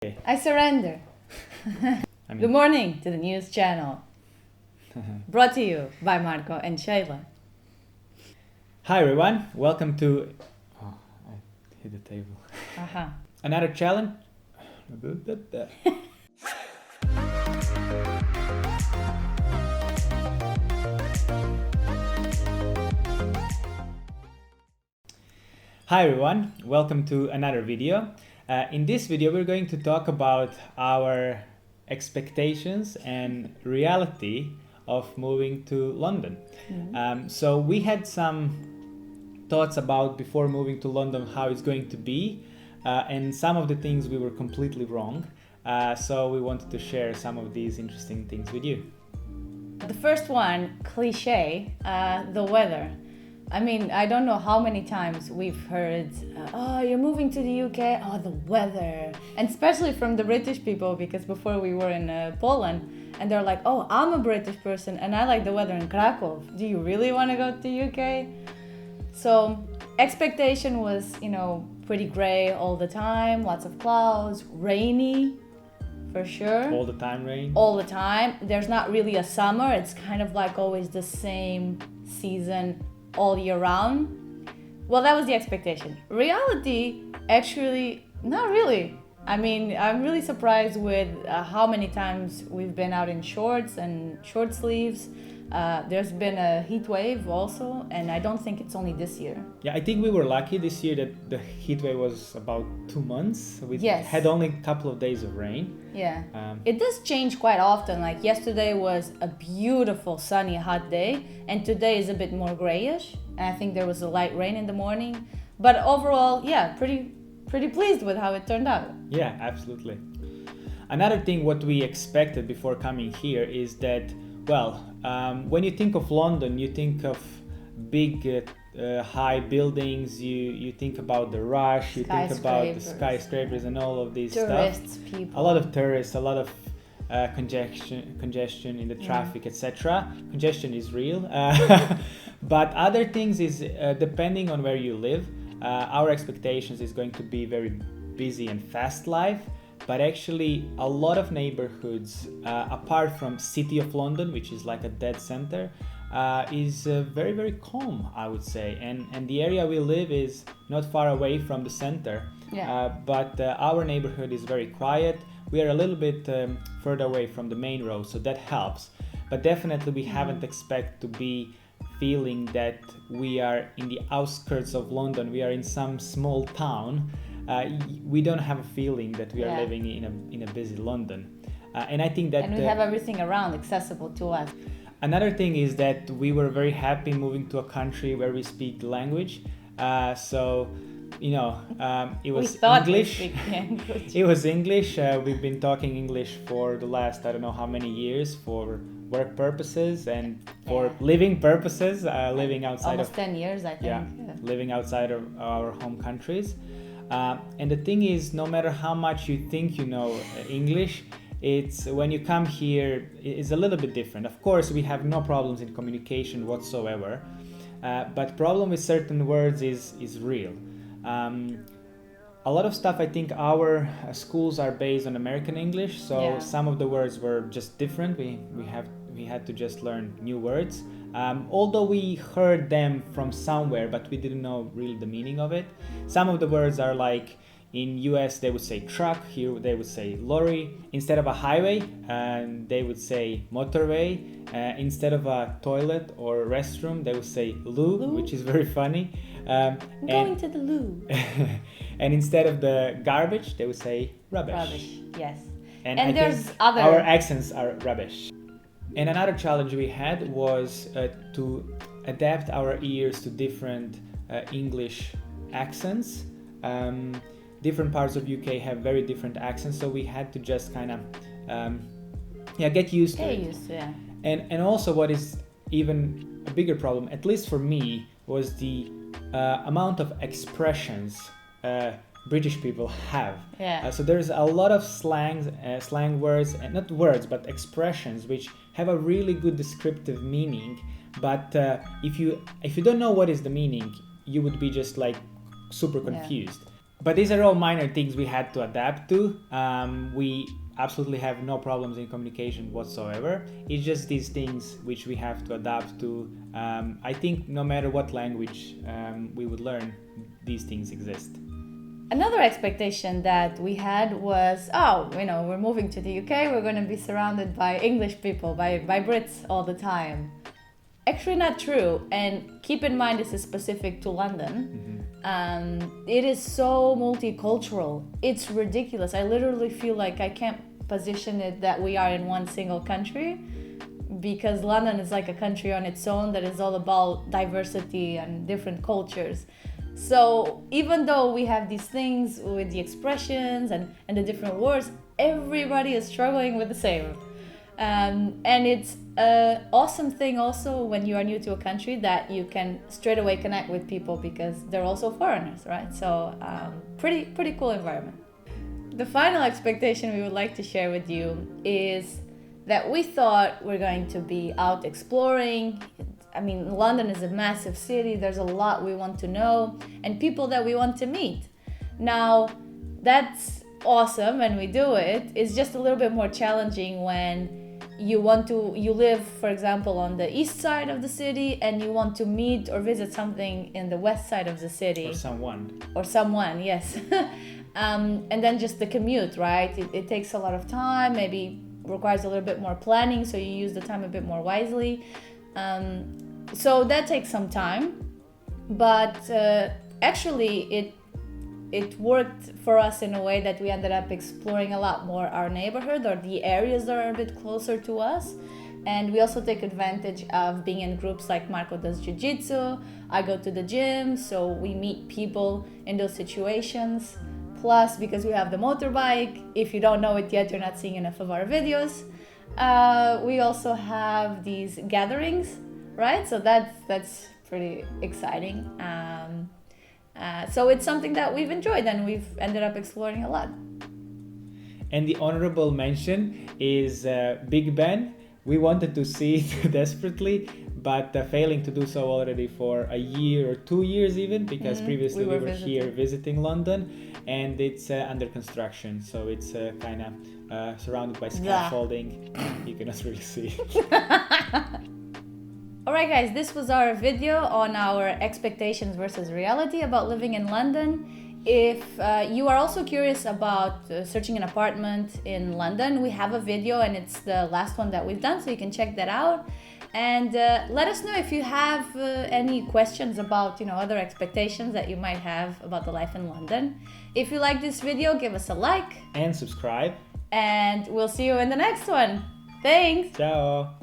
I surrender. Good morning to the news channel. Brought to you by Marco and Shayla. Hi everyone, welcome to... Oh, I hit the table. Another challenge. Hi everyone, welcome to another video. In this video we're going to talk about our expectations and reality of moving to London. So we had some thoughts about before moving to London how it's going to be, and some of the things we were completely wrong. So we wanted to share some of these interesting things with you. The first one, cliche, the weather. I mean, I don't know how many times we've heard, oh, you're moving to the UK, oh, the weather. And especially from the British people, because before we were in Poland, and they're like, oh, I'm a British person and I like the weather in Krakow. Do you really want to go to the UK? So expectation was, pretty gray all the time, lots of clouds, rainy, for sure. All the time rain? All the time. There's not really a summer. It's kind of like always the same season all year round. Well, that was the expectation. Reality, actually, not really. I mean, I'm really surprised with how many times we've been out in shorts and short sleeves. There's been a heat wave also, and I don't think it's only this year. Yeah, I think we were lucky this year that the heat wave was about 2 months. We had only a couple of days of rain. Yeah, it does change quite often. Like yesterday was a beautiful sunny hot day, and today is a bit more grayish. And I think there was a light rain in the morning. But overall, yeah, pretty pleased with how it turned out. Yeah, absolutely. Another thing what we expected before coming here is that, when you think of London, you think of big high buildings, you think about the rush, you think about the skyscrapers and all of these tourists, stuff. People. A lot of tourists, a lot of congestion in the traffic, etc. Congestion is real. But other things is, depending on where you live, our expectations is going to be very busy and fast life. But actually, a lot of neighborhoods, apart from City of London, which is like a dead center, is very, very calm, I would say. And the area we live is not far away from the center. But our neighborhood is very quiet. We are a little bit further away from the main road, so that helps. But definitely we haven't expected to be feeling that we are in the outskirts of London. We are in some small town. We don't have a feeling that we are living in a busy London, and I think that we have everything around accessible to us. Another thing is that we were very happy moving to a country where we speak the language. It was English. It was English. We've been talking English for the last I don't know how many years for work purposes and for living purposes. Living outside almost 10 years, I think. Living outside of our home countries. And the thing is, no matter how much you think you know English, it's when you come here, it's a little bit different. Of course, we have no problems in communication whatsoever, but problem with certain words is real. A lot of stuff, I think our schools are based on American English, so some of the words were just different. We had to just learn new words. Although we heard them from somewhere, but we didn't know really the meaning of it. Some of the words are like, in US they would say truck, here they would say lorry. Instead of a highway, they would say motorway. Instead of a toilet or restroom, they would say loo, which is very funny. Going to the loo. And instead of the garbage, they would say rubbish. Rubbish, yes. And there's our accents are rubbish. And another challenge we had was to adapt our ears to different English accents. Different parts of UK have very different accents, so we had to just kind of get used to it. And also what is even a bigger problem, at least for me, was the amount of expressions British people have. So there's a lot of slang words, and not words, but expressions which have a really good descriptive meaning. But if you don't know what is the meaning, you would be just like super confused. But these are all minor things we had to adapt to. We absolutely have no problems in communication whatsoever. It's just these things which we have to adapt to. I think no matter what language we would learn, these things exist. Another expectation that we had was, we're moving to the UK, we're going to be surrounded by English people, by Brits all the time. Actually not true, and keep in mind this is specific to London. It is so multicultural. It's ridiculous. I literally feel like I can't position it that we are in one single country, because London is like a country on its own that is all about diversity and different cultures. So even though we have these things with the expressions and the different words, everybody is struggling with the same. And it's an awesome thing also when you are new to a country that you can straight away connect with people because they're also foreigners, right? So pretty cool environment. The final expectation we would like to share with you is that we thought we're going to be out exploring. I mean, London is a massive city. There's a lot we want to know and people that we want to meet. Now, that's awesome when we do it. It's just a little bit more challenging when you live, for example, on the east side of the city and you want to meet or visit something in the west side of the city. Or someone, yes. And then just the commute, right? It takes a lot of time, maybe requires a little bit more planning, so you use the time a bit more wisely. So that takes some time, but actually it worked for us in a way that we ended up exploring a lot more our neighborhood or the areas that are a bit closer to us. And we also take advantage of being in groups like Marco does jiu-jitsu, I go to the gym, so we meet people in those situations. Plus, because we have the motorbike, if you don't know it yet, you're not seeing enough of our videos. We also have these gatherings, right? So that's pretty exciting. So it's something that we've enjoyed and we've ended up exploring a lot. And the honorable mention is Big Ben. We wanted to see it desperately, but failing to do so already for a year or 2 years even, because previously we were here visiting London, and it's under construction. So it's kind of surrounded by scaffolding. You cannot really see it. Alright guys, this was our video on our expectations versus reality about living in London. If you are also curious about searching an apartment in London, we have a video and it's the last one that we've done, so you can check that out. And let us know if you have any questions about other expectations that you might have about the life in London. If you like this video, give us a like. And subscribe. And we'll see you in the next one. Thanks! Ciao!